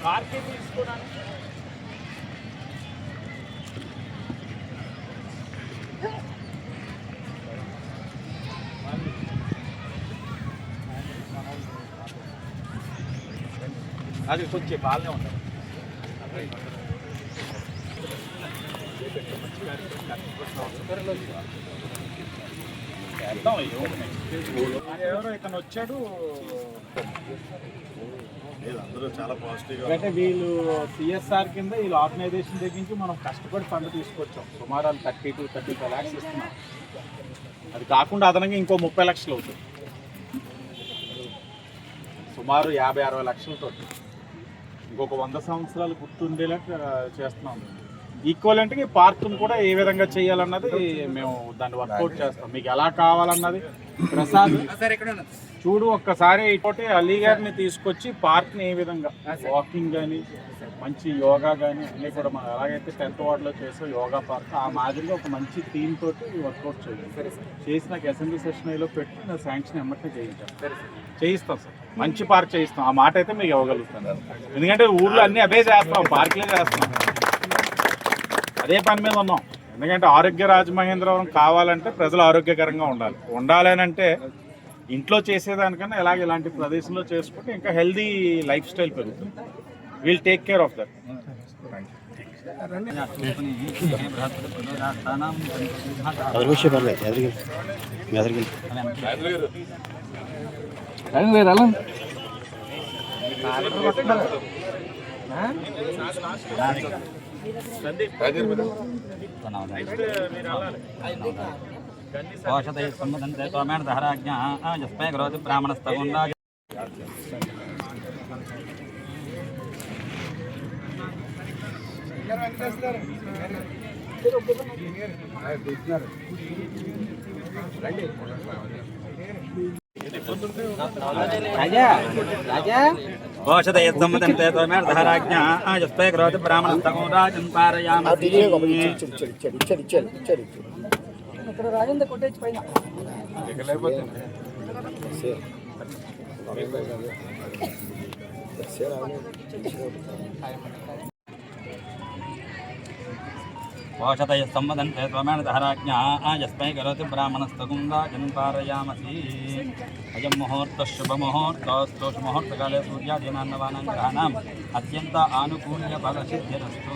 కార్కి తీసుకోవడానికి అది కొంచెం బాగానే ఉంటుంది. ఎవరో ఇతను వచ్చాడు, అందరూ చాలా పాజిటివ్. అంటే వీళ్ళు సిఎస్ఆర్ కింద వీళ్ళు ఆర్గనైజేషన్ దగ్గర నుంచి మనం కష్టపడి ఫండ్ తీసుకొచ్చాం. సుమారు 30 to 35 lakhs ఇస్తున్నాం. అది కాకుండా అదనంగా ఇంకో 30 లక్షలు అవుతుంది. సుమారు 50-60 లక్షలతో ఇంకొక 100 సంవత్సరాలు గుర్తుండేలా చేస్తున్నాం. ఈక్వలెంట్గా పార్క్ను కూడా ఏ విధంగా చేయాలన్నది మేము దాన్ని వర్కౌట్ చేస్తాం. మీకు ఎలా కావాలన్నది ప్రసాద్ చూడు ఒక్కసారి ఇటువంటి అలీ గారిని తీసుకొచ్చి పార్క్ని ఏ విధంగా వాకింగ్ కానీ మంచి యోగా కానీ అన్నీ కూడా మనం ఎలాగైతే 10th వార్డులో చేసాం యోగా పార్క్ ఆ మాదిరిగా ఒక మంచి థీమ్ తోటి వర్కౌట్ చేయాలి. చేసి నాకు అసెంబ్లీ సెషన్ లో పెట్టి నా శాంక్షన్ ఎమ్మటే చేయిస్తాం సార్. మంచి పార్క్ చేయిస్తాం. ఆ మాట అయితే మీకు ఇవ్వగలుగుతాను. ఎందుకంటే ఊళ్ళో అన్నీ అదే చేస్తాం, పార్క్లే చేస్తాం. అదే పని మీద ఉన్నాం. ఎందుకంటే ఆరోగ్య రాజమహేంద్రవరం కావాలంటే ప్రజలు ఆరోగ్యకరంగా ఉండాలి అని అంటే ఇంట్లో చేసేదానికన్నా ఇలాంటి ప్రదేశంలో చేసుకుంటే ఇంకా హెల్దీ లైఫ్ స్టైల్ పెరుగుతుంది. Will take care of that. జస్మై కరోతి బ్రాహ్మణస్తగుండా ఓషధయత్సమ్మదంతే త్వమేన ధారాజ్ఞా జస్మై కరోతి బ్రాహ్మణస్తగుండా జన్పారయామి. రాజేంద్ర కొట్టేసి పైన ఓషధయ సంవదంతే త్వమేన ధారాజ్ఞా యస్మై కరోతి బ్రాహ్మణస్తగుండా జన్పారయామసి. అయం ముహూర్త శుభముహూర్తోస్తు. ముహూర్తకాలే సూర్యాదీనాన్నవానాం గ్రహాణాం అత్యంత ఆనుకూల్య ఫలసిద్ధిరస్తు.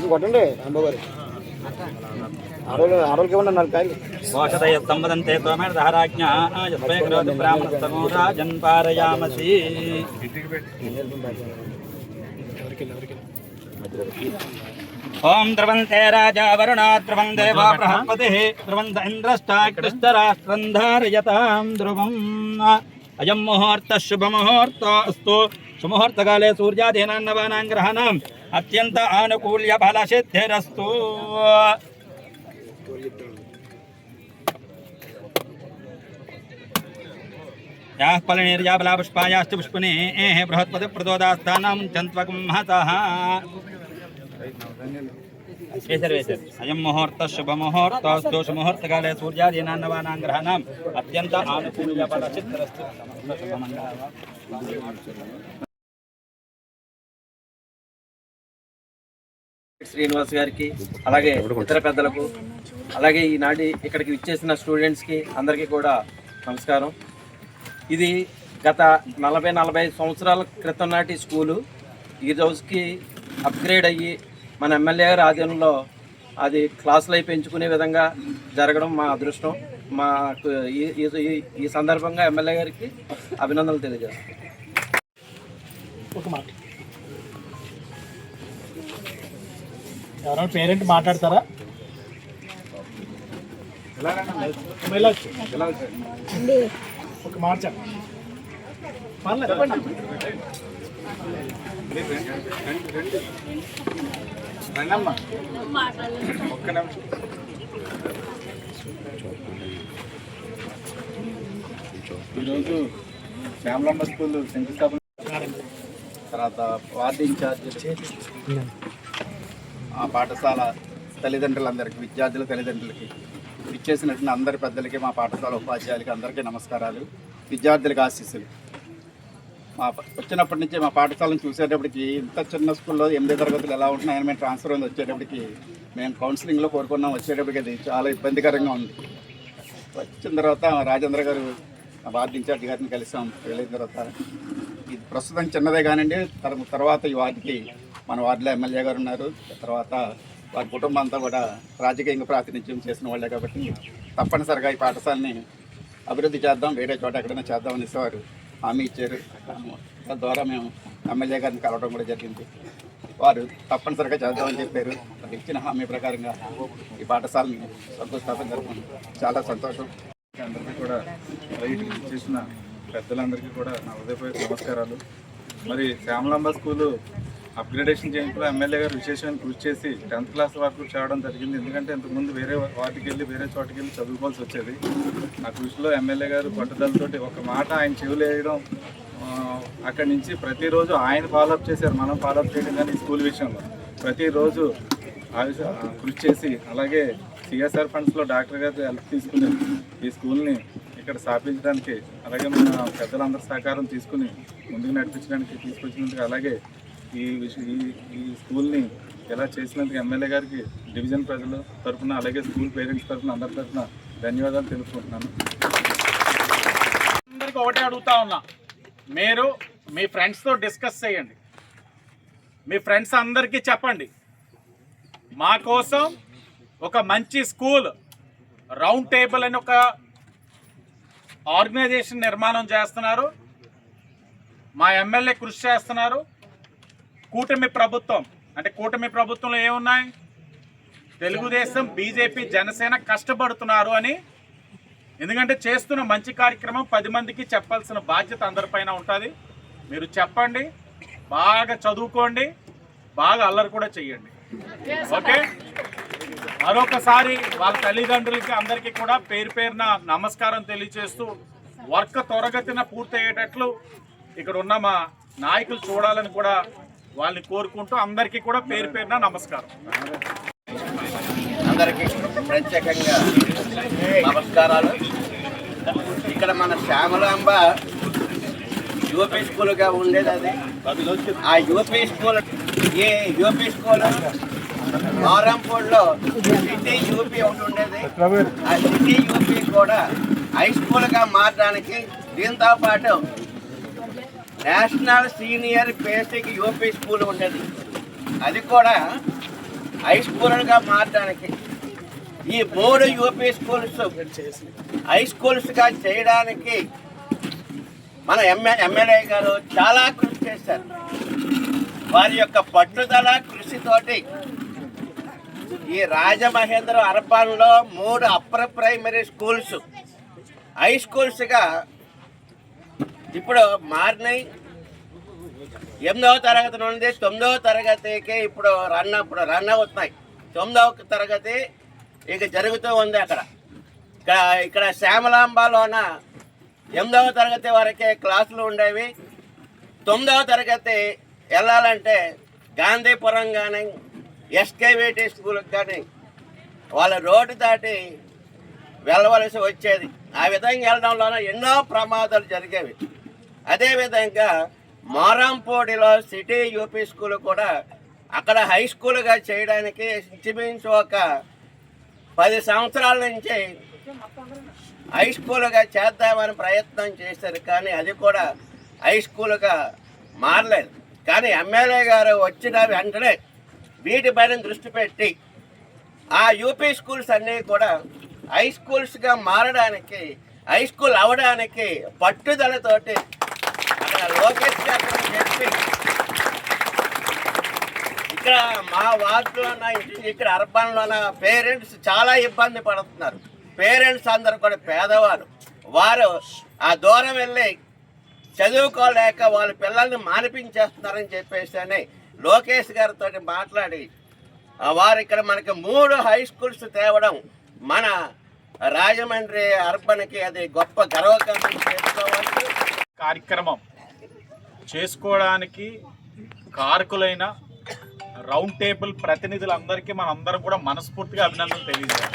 కొట్టండి అమ్మగారు ఆరోగ్యం ఉన్న 4 కాయలు. ఓషధయ సంవదంతే త్వమేన ధారాజ్ఞా యస్మై కరోతి బ్రాహ్మణస్తగుండా జన్పారయామసి. ఓం ద్రవంతే రాజా వరుణా ద్రవం దేవా బృహస్పతి ద్రవంత ఇంద్రష్టాకృష్టరాష్ట్రం ధారయతాం ధ్రువం. అయం ముహూర్త శుభముహూర్తోస్తు. సుముహూర్తకాలే సూర్యాదీనాన్నవానాం గ్రహాణాం అత్యంత ఆనుకూల్య ఫలసిద్ధిరస్తు. యాః ఫలనిర్యాబలా పుష్పాయాశ్చ పుష్పిణీ బృహస్పతి ప్రదోదాస్థానం చంత్వకం మహతః. అయం ముహూర్త శుభముహూర్తోస్తు. సుముహూర్తకాలే సూర్యాదీనాన్నవానాం గ్రహాణాం అత్యంత ఆనుకూల్య ఫలసిద్ధిరస్తు. శ్రీనివాస్ గారికి అలాగే ఇతర పెద్దలకు అలాగే ఈనాటి ఇక్కడికి విచ్చేసిన స్టూడెంట్స్కి అందరికీ కూడా నమస్కారం. ఇది గత 40-45 సంవత్సరాల క్రితం నాటి స్కూలు ఈ రోజుకి అప్గ్రేడ్ అయ్యి మన ఎమ్మెల్యే గారి ఆధ్వర్యంలో అది క్లాసులు అయి పెంచుకునే విధంగా జరగడం మా అదృష్టం. మాకు ఈ సందర్భంగా ఎమ్మెల్యే గారికి అభినందనలు తెలియజేస్తాం. ఎవరైనా పేరెంట్ మాట్లాడతారా? ఒక మాట రండమ్మా ఒక్క నిమిషం. ఈరోజు శ్యామలాంబ స్కూల్ శంకుస్థాపన తర్వాత వార్డు ఇన్ఛార్జీలు, ఆ పాఠశాల తల్లిదండ్రులందరికీ, విద్యార్థుల తల్లిదండ్రులకి, ఇచ్చేసినటువంటి అందరి పెద్దలకి, మా పాఠశాల ఉపాధ్యాయులకి అందరికీ నమస్కారాలు, విద్యార్థులకి ఆశీస్సులు. వచ్చినప్పటి నుంచి మా పాఠశాలను చూసేటప్పటికి ఇంత చిన్న స్కూల్లో 8 తరగతులు ఎలా ఉంటున్నాయని మేము ట్రాన్స్ఫర్ అయింది వచ్చేటప్పటికి మేము కౌన్సిలింగ్లో కోరుకున్నాం. వచ్చేటప్పటికి అది చాలా ఇబ్బందికరంగా ఉంది. వచ్చిన తర్వాత రాజేంద్ర గారు వార్డు ఇన్ఛార్జ్ గారిని కలిసాం. వెళ్ళిన తర్వాత ఇది ప్రస్తుతం చిన్నదే కానివ్వండి, తర్వాత ఈ వార్డుకి మన వార్డులో ఎమ్మెల్యే గారు ఉన్నారు. తర్వాత వారి కుటుంబం అంతా కూడా రాజకీయంగా ప్రాతినిధ్యం చేసిన వాళ్ళే కాబట్టి తప్పనిసరిగా ఈ పాఠశాలని అభివృద్ధి చేద్దాం, వేరే చోట ఎక్కడైనా చేద్దాం అనేసి వారు హామీ ఇచ్చారు. తద్వారా మేము ఎమ్మెల్యే గారిని కలవడం కూడా జరిగింది. వారు తప్పనిసరిగా చేద్దామని చెప్పారు. వారు ఇచ్చిన హామీ ప్రకారంగా ఈ పాఠశాలని శంకుస్థాపన జరుగుతుంది. చాలా సంతోషం. అందరికీ కూడా రైట్ చేసిన పెద్దలందరికీ కూడా నా హృదయపూర్వక నమస్కారాలు. మరి శ్యామలాంబ స్కూలు అప్గ్రేడేషన్ చేయించడంలో ఎమ్మెల్యే గారు విశేషమైన కృషి చేసి 10th క్లాస్ వరకు చేయడం జరిగింది. ఎందుకంటే ఇంతకుముందు వేరే వాటికి వెళ్ళి వేరే చోటుకి వెళ్ళి చదువుకోవాల్సి వచ్చేది. ఆ కృషిలో ఎమ్మెల్యే గారు పట్టుదలతోటి ఒక మాట ఆయన చెవులు వేయడం, అక్కడి నుంచి ప్రతిరోజు ఆయన ఫాలోఅప్ చేశారు. మనం ఫాలోఅప్ చేయడం కానీ ఈ స్కూల్ విషయంలో ప్రతిరోజు కృషి చేసి, అలాగే సిఎస్ఆర్ ఫండ్స్లో డాక్టర్ గారి హెల్ప్ తీసుకుని ఈ స్కూల్ని ఇక్కడ స్థాపించడానికి, అలాగే మన పెద్దలందరి సహకారం తీసుకుని ముందుకు నడిపించడానికి తీసుకొచ్చినందుకు, అలాగే ఈ స్కూల్ని ఎలా చేసినందుకు ఎమ్మెల్యే గారికి డివిజన్ ప్రజల తరఫున, అలాగే స్కూల్ పేరెంట్స్ తరఫున, అందరి తరఫున ధన్యవాదాలు తెలుపుకుంటున్నాను. అందరికీ ఒకటే అడుగుతా ఉన్నా, మీరు మీ ఫ్రెండ్స్తో డిస్కస్ చేయండి. మీ ఫ్రెండ్స్ అందరికీ చెప్పండి, మా కోసం ఒక మంచి స్కూల్ రౌండ్ టేబుల్ అని ఒక ఆర్గనైజేషన్ నిర్మాణం చేస్తున్నారు. మా ఎమ్మెల్యే కృషి చేస్తున్నారు. కూటమి ప్రభుత్వం, అంటే కూటమి ప్రభుత్వంలో ఏమున్నాయి, తెలుగుదేశం, బీజేపీ, జనసేన కష్టపడుతున్నారు అని. ఎందుకంటే చేస్తున్న మంచి కార్యక్రమం 10 మందికి చెప్పాల్సిన బాధ్యత అందరిపైన ఉంటుంది. మీరు చెప్పండి, బాగా చదువుకోండి, బాగా అల్లరి కూడా చెయ్యండి. ఓకే, మరొకసారి వాళ్ళ తల్లిదండ్రులకి అందరికీ కూడా పేరు పేరున నమస్కారం తెలియజేస్తూ, వర్క్ త్వరగతిన పూర్తయ్యేటట్లు ఇక్కడ ఉన్న మా నాయకులు చూడాలని కూడా వాళ్ళని కోరుకుంటూ అందరికీ కూడా పేరు పేరున నమస్కారం. అందరికీ ప్రత్యేకంగా నమస్కారాలు. ఇక్కడ మన శ్యామలాంబ యూపీ స్కూల్గా ఉండేది. అది ఆ యూపీ స్కూల్, ఈ యూపీ స్కూల్ మారంపూడిలో సిటీ యూపీ ఒకటి ఉండేది. ఆ సిటీ యూపీ కూడా హై స్కూల్గా మారడానికి, దీంతో పాటు national senior basic UP school ఉండేది, అది కూడా హై స్కూల్గా మారడానికి, ఈ 3 యూపీ స్కూల్స్ హై స్కూల్స్గా చేయడానికి మన ఎమ్మెల్యే గారు చాలా కృషి చేశారు. వారి యొక్క పట్టుదల కృషితోటి ఈ రాజమహేంద్ర అర్బన్లో 3 అప్పర్ ప్రైమరీ స్కూల్స్ హై స్కూల్స్గా ఇప్పుడు మారినాయి. 8వ తరగతి నుండి 9వ తరగతికి ఇప్పుడు రన్ అవుతున్నాయి. 9వ తరగతి ఇక జరుగుతూ ఉంది. ఇక్కడ శ్యామలాంబలోన 8వ తరగతి వరకే క్లాసులు ఉండేవి. 9వ తరగతి వెళ్ళాలంటే గాంధీపురం కానీ ఎస్కేవిటి స్కూల్కి కానీ వాళ్ళ రోడ్డు దాటి వెళ్ళవలసి వచ్చేది. ఆ విధంగా వెళ్ళడంలోనే ఎన్నో ప్రమాదాలు జరిగేవి. అదేవిధంగా మారంపూడిలో సిటీ యూపీ స్కూల్ కూడా అక్కడ హై స్కూల్గా చేయడానికి ఇంచుమించు ఒక 10 సంవత్సరాల నుంచి హై స్కూల్గా చేద్దామని ప్రయత్నం చేశారు. కానీ అది కూడా హై స్కూల్గా మారలేదు. కానీ ఎమ్మెల్యే గారు వచ్చిన వెంటనే వీటిపైన దృష్టి పెట్టి ఆ యూపీ స్కూల్స్ అన్నీ కూడా హై స్కూల్స్గా మారడానికి, హై స్కూల్ అవ్వడానికి పట్టుదలతోటి అక్కడ లోకేష్ గారు చెప్పి ఇక్కడ మా వార్డులోన, ఇక్కడ అర్బన్లోన పేరెంట్స్ చాలా ఇబ్బంది పడుతున్నారు. పేరెంట్స్ అందరూ కూడా పేదవారు. వారు ఆ దూరం వెళ్ళి చదువుకోలేక వాళ్ళ పిల్లల్ని మానిపించేస్తున్నారని చెప్పేసి అని లోకేష్ గారితో మాట్లాడి వారు ఇక్కడ మనకి 3 హై స్కూల్స్ తేవడం మన రాజమండ్రి అర్బన్కి అది గొప్ప గర్వకారణం చేసుకోవచ్చు. కార్యక్రమం చేసుకోవడానికి కారకులైన రౌండ్ టేబుల్ ప్రతినిధులందరికీ మనందరం కూడా మనస్ఫూర్తిగా అభినందనలు తెలియజేయాలి.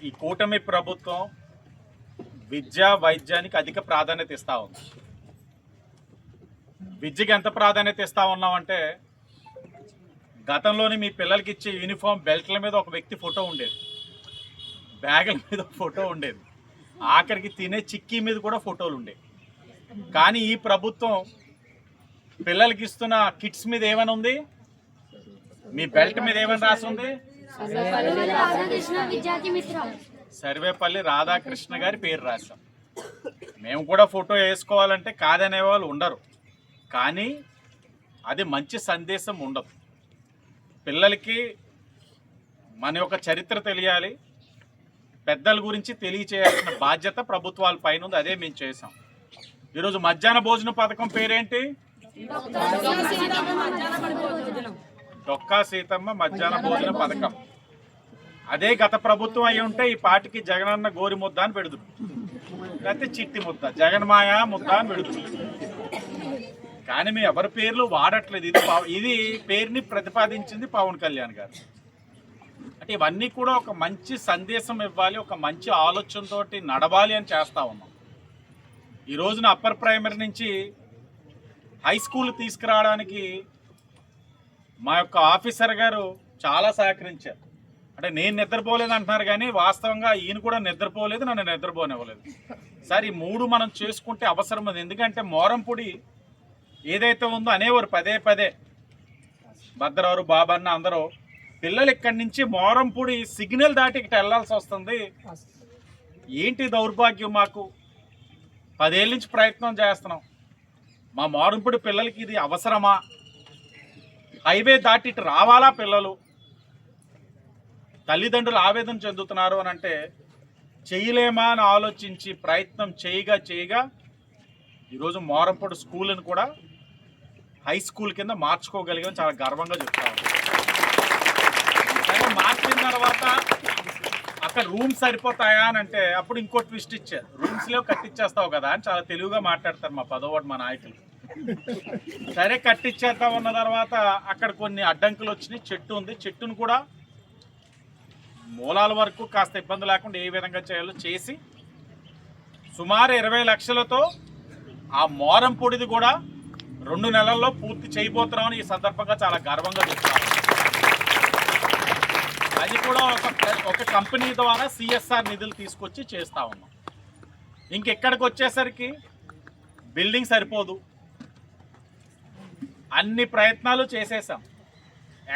ఈ కూటమి ప్రభుత్వం విద్యా వైద్యానికి అధిక ప్రాధాన్యత ఇస్తూ ఉంది. విద్యకి ఎంత ప్రాధాన్యత ఇస్తూ ఉన్నామంటే, గతంలోని మీ పిల్లలకి ఇచ్చే యూనిఫామ్ బెల్ట్ల మీద ఒక వ్యక్తి ఫోటో ఉండేది, బ్యాగుల మీద ఫోటో ఉండేది, ఆఖరికి తినే చిక్కీ మీద కూడా ఫోటోలు ఉండేవి. కానీ ఈ ప్రభుత్వం పిల్లలకి ఇస్తున్న కిట్స్ మీద ఏమైనా ఉంది? మీ బెల్ట్ మీద ఏమైనా రాసి ఉంది? సర్వేపల్లి రాధాకృష్ణ గారి పేరు రాశాం. మేము కూడా ఫోటో వేసుకోవాలంటే కాదనే వాళ్ళు ఉండరు, కానీ అది మంచి సందేశం ఉండదు. పిల్లలకి మన యొక్క చరిత్ర తెలియాలి, పెద్దల గురించి తెలియచేయాల్సిన బాధ్యత ప్రభుత్వాల పైన ఉంది. అదే మేము చేసాం. ఈరోజు మధ్యాహ్న భోజన పథకం పేరేంటి? డొక్కా సీతమ్మ మధ్యాహ్న భోజన పథకం. అదే గత ప్రభుత్వం అయి ఉంటే ఈ పాటికి జగనన్న గోరి ముద్ద అని పెడుతుంది, లేకపోతే చిట్టి ముద్ద, జగన్మాయ ముద్ద అని పెడుతుంది. కానీ మేము ఎవరి పేర్లు వాడట్లేదు. ఇది పేరుని ప్రతిపాదించింది పవన్ కళ్యాణ్ గారు. అంటే ఇవన్నీ కూడా ఒక మంచి సందేశం ఇవ్వాలి, ఒక మంచి ఆలోచనతో నడవాలి అని చేస్తా ఉన్నాం. ఈ రోజున అప్పర్ ప్రైమరీ నుంచి హై స్కూల్ తీసుకురావడానికి మా యొక్క ఆఫీసర్ గారు చాలా సహకరించారు. అంటే నేను నిద్రపోలేదు అంటున్నారు, కానీ వాస్తవంగా ఈయన కూడా నిద్రపోలేదు, నన్ను నిద్రపోనివ్వలేదు. సార్, ఈ మూడు మనం చేసుకుంటే అవసరం ఉంది. ఎందుకంటే మోరంపూడి ఏదైతే ఉందో అనేవారు పదే పదే, భద్రవారు బాబన్న అందరూ, పిల్లలు ఇక్కడి నుంచి మోరంపూడి సిగ్నల్ దాటి ఇక్కడ వెళ్ళాల్సి వస్తుంది. ఏంటి దౌర్భాగ్యం? మాకు 10 ఏళ్ళ నుంచి ప్రయత్నం చేస్తున్నాం. మా మోరంపూడి పిల్లలకి ఇది అవసరమా? హైవే దాటి ఇటు రావాలా పిల్లలు? తల్లిదండ్రులు ఆవేదన చెందుతున్నారు అని అంటే చేయలేమా అని ఆలోచించి ప్రయత్నం చేయగా ఈరోజు మోరంపూడి స్కూల్ని కూడా హై స్కూల్ కింద మార్చుకోగలిగాం. చాలా గర్వంగా చెప్తాను. కానీ మార్చిన తర్వాత అక్కడ రూమ్స్ సరిపోతాయా అని అంటే అప్పుడు ఇంకో ట్విస్ట్ ఇచ్చారు. రూమ్స్లో కట్టించేస్తావు కదా అని చాలా తెలివిగా మాట్లాడతారు మా 10వ వార్డు మా నాయకులు. సరే కట్టించేద్దాం అన్న తర్వాత అక్కడ కొన్ని అడ్డంకులు వచ్చినాయి. చెట్టు ఉంది, చెట్టును కూడా మూలాల వరకు కాస్త ఇబ్బంది లేకుండా ఏ విధంగా చేయాలో చేసి సుమారు 20 లక్షలతో ఆ మోరంపూడిది కూడా 2 నెలల్లో పూర్తి చేయబోతున్నామని ఈ సందర్భంగా చాలా గర్వంగా చెప్తాను. అది కూడా ఒక కంపెనీ ద్వారా CSR నిధులు తీసుకొచ్చి చేస్తా ఉన్నాం. ఇంకెక్కడికి వచ్చేసరికి బిల్డింగ్ సరిపోదు, అన్ని ప్రయత్నాలు చేసేసాం.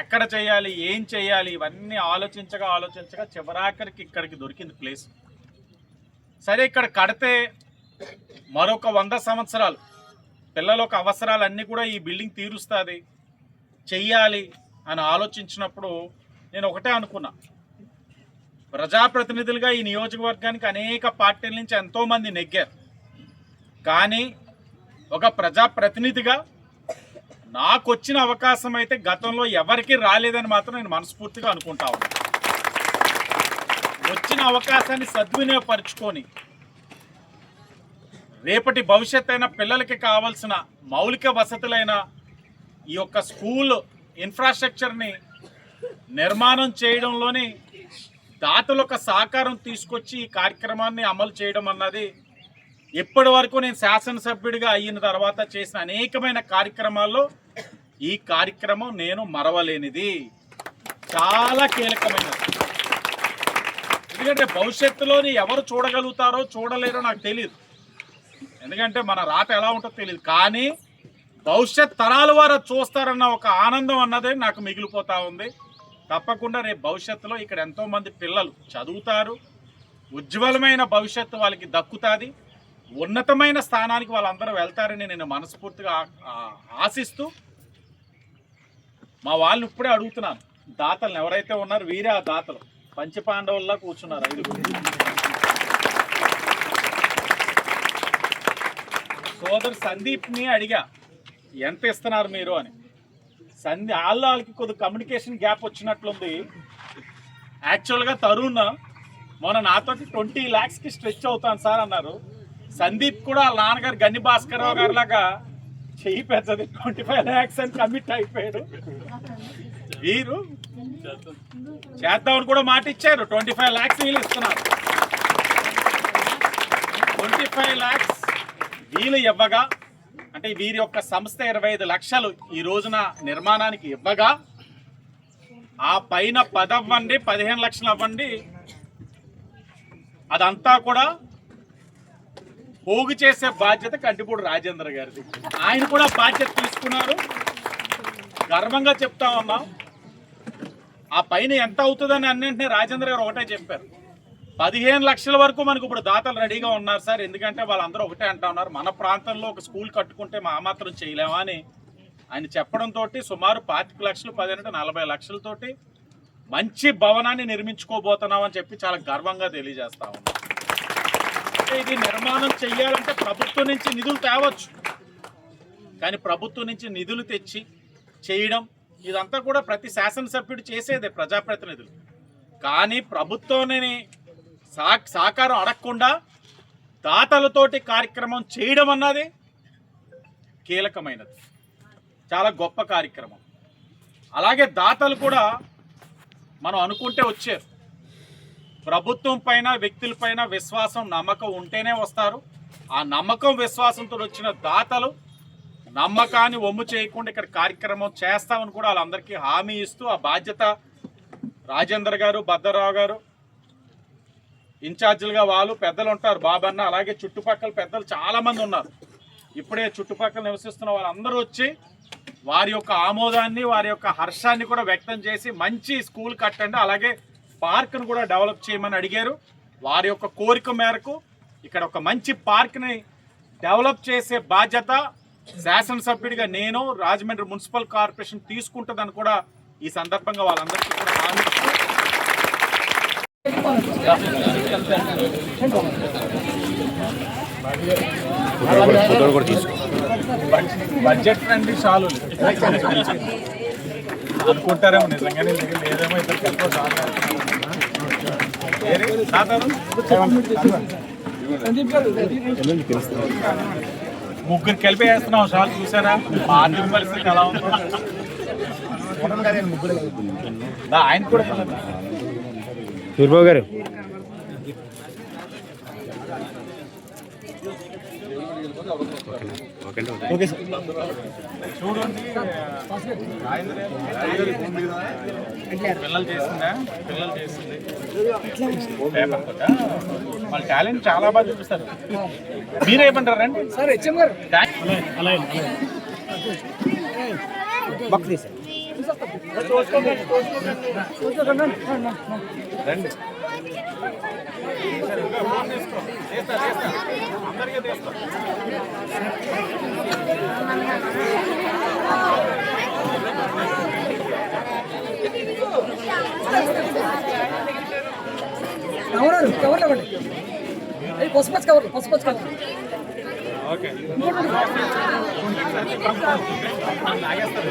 ఎక్కడ చేయాలి, ఏం చేయాలి, ఇవన్నీ ఆలోచించగా చివరాఖరికి ఇక్కడికి దొరికింది ప్లేస్. సరే, ఇక్కడ కడితే మరొక 100 సంవత్సరాలు పిల్లల యొక్క అవసరాలన్నీ కూడా ఈ బిల్డింగ్ తీరుస్తుంది, చెయ్యాలి అని ఆలోచించినప్పుడు నేను ఒకటే అనుకున్నా. ప్రజాప్రతినిధులుగా ఈ నియోజకవర్గానికి అనేక పార్టీల నుంచి ఎంతోమంది నెగ్గారు, కానీ ఒక ప్రజాప్రతినిధిగా నాకు వచ్చిన అవకాశం అయితే గతంలో ఎవరికి రాలేదని మాత్రం నేను మనస్ఫూర్తిగా అనుకుంటా ఉన్నాను. వచ్చిన అవకాశాన్ని సద్వినియోగపరుచుకొని రేపటి భవిష్యత్ అయిన పిల్లలకి కావాల్సిన మౌలిక వసతులైన ఈ యొక్క స్కూల్ ఇన్ఫ్రాస్ట్రక్చర్ని నిర్మాణం చేయడంలోని దాతల యొక్క సహకారం తీసుకొచ్చి ఈ కార్యక్రమాన్ని అమలు చేయడం అన్నది ఇప్పటి వరకు నేను శాసనసభ్యుడిగా అయిన తర్వాత చేసిన అనేకమైన కార్యక్రమాల్లో ఈ కార్యక్రమం నేను మరవలేనిది, చాలా కీలకమైనది. ఎందుకంటే భవిష్యత్తులోని ఎవరు చూడగలుగుతారో చూడలేరో నాకు తెలియదు, ఎందుకంటే మన రాత ఎలా ఉంటుందో తెలియదు. కానీ భవిష్యత్ తరాల వారు చూస్తారన్న ఒక ఆనందం అన్నదే నాకు మిగిలిపోతూ ఉంది. తప్పకుండా రేపు భవిష్యత్తులో ఇక్కడ ఎంతోమంది పిల్లలు చదువుతారు, ఉజ్వలమైన భవిష్యత్తు వాళ్ళకి దక్కుతుంది, ఉన్నతమైన స్థానానికి వాళ్ళందరూ వెళ్తారని నేను మనస్ఫూర్తిగా ఆశిస్తూ మా వాళ్ళని ఇప్పుడే అడుగుతున్నాను. దాతలను ఎవరైతే ఉన్నారో వీరే ఆ దాతలు. పంచపాండవుల్లా కూర్చున్నారు 5గురు. సోదరు సందీప్ని అడిగా ఎంత ఇస్తున్నారు మీరు అని. వాళ్ళకి కొద్ది కమ్యూనికేషన్ గ్యాప్ వచ్చినట్లుంది. యాక్చువల్గా తరుణ్ మొన్న నాతో 20 lakhsకి స్ట్రెచ్ అవుతాను సార్ అన్నారు. సందీప్ కూడా వాళ్ళ నాన్నగారు గన్ని భాస్కరరావు గారి లాగా చెయ్యి పెద్దది 25 lakhs అని కమిట్ అయిపోయాడు. వీరు చేద్దామని కూడా మాట ఇచ్చారు. 25 lakhs వీళ్ళు ఇస్తున్నారు. 25 lakhs వీళ్ళు ఇవ్వగా, అంటే వీరి యొక్క సంస్థ 25 లక్షలు ఈ రోజున నిర్మాణానికి ఇవ్వగా, ఆ పైన 10 అవ్వండి 15 లక్షలు అవ్వండి అదంతా కూడా పోగు చేసే బాధ్యత కంటిపూడి రాజేంద్ర గారిది. ఆయన కూడా బాధ్యత తీసుకున్నారు. గర్వంగా చెప్తా ఉన్నాం. ఆ పైన ఎంత అవుతుందని అన్నింటినీ రాజేంద్ర గారు ఒకటే చెప్పారు. 15 లక్షల వరకు మనకు ఇప్పుడు దాతలు రెడీగా ఉన్నారు సార్. ఎందుకంటే వాళ్ళందరూ ఒకటే అంటా ఉన్నారు, మన ప్రాంతంలో ఒక స్కూల్ కట్టుకుంటే మా మాత్రం చేయలేమా అని ఆయన చెప్పడంతో సుమారు 25 లక్షలు 40 లక్షలతోటి మంచి భవనాన్ని నిర్మించుకోబోతున్నాం అని చెప్పి చాలా గర్వంగా తెలియజేస్తా ఉన్నాం. ఇది నిర్మాణం చెయ్యాలంటే ప్రభుత్వం నుంచి నిధులు తేవచ్చు, కానీ ప్రభుత్వం నుంచి నిధులు తెచ్చి చేయడం ఇదంతా కూడా ప్రతి శాసనసభ్యుడు చేసేదే, ప్రజాప్రతినిధులు. కానీ ప్రభుత్వాన్ని సహకారం అడగకుండా దాతలతోటి కార్యక్రమం చేయడం అన్నది కీలకమైనది, చాలా గొప్ప కార్యక్రమం. అలాగే దాతలు కూడా మనం అనుకుంటే వచ్చారు. ప్రభుత్వం పైన వ్యక్తులపైన విశ్వాసం నమ్మకం ఉంటేనే వస్తారు. ఆ నమ్మకం విశ్వాసంతో వచ్చిన దాతలు నమ్మకాన్ని వమ్ము చేయకుండా ఇక్కడ కార్యక్రమం చేస్తామని కూడా వాళ్ళందరికీ హామీ ఇస్తూ, ఆ బాధ్యత రాజేంద్ర గారు, భద్రరావు గారు ఇన్ఛార్జీలుగా వాళ్ళు పెద్దలు ఉంటారు, బాబన్న, అలాగే చుట్టుపక్కల పెద్దలు చాలామంది ఉన్నారు. ఇప్పుడే చుట్టుపక్కల నివసిస్తున్న వాళ్ళందరూ వచ్చి వారి యొక్క ఆమోదాన్ని, వారి యొక్క హర్షాన్ని కూడా వ్యక్తం చేసి మంచి స్కూల్ కట్టండి, అలాగే పార్క్ను కూడా డెవలప్ చేయమని అడిగారు. వారి యొక్క కోరిక మేరకు ఇక్కడ ఒక మంచి పార్క్ని డెవలప్ చేసే బాధ్యత శాసనసభ్యుడిగా నేను, రాజమండ్రి మున్సిపల్ కార్పొరేషన్ తీసుకుంటుందని కూడా ఈ సందర్భంగా వాళ్ళందరికీ కూడా హామీ ఇస్తూ బడ్జెట్ ఫ్రెండ్లీ చాలు అనుకుంటారేమో, నిజంగానే లేదేమో ఇద్దరు కలిపో చాలు. ముగ్గురు కలిపి వేస్తున్నాం చాలు. చూసారా ఆర్థిక పరిస్థితి ఎలా ఉందో. ఆయన కూడా సూర్యబాబు గారు చూడండి, పిల్లలు చేసిందా, పిల్లలు చేసింది పేపర్ తోట. వాళ్ళ టాలెంట్ చాలా బాగా చూపిస్తారు. మీరేమంటారండి సార్ హెచ్ఎం గారు? రండి, అందరికీ తీస్తాం. కవర్లు ఇవ్వండి. పసుపచ్చి కవర్లు, పసుపచ్చి కవర్లు. ఓకే, లాగేస్తారు.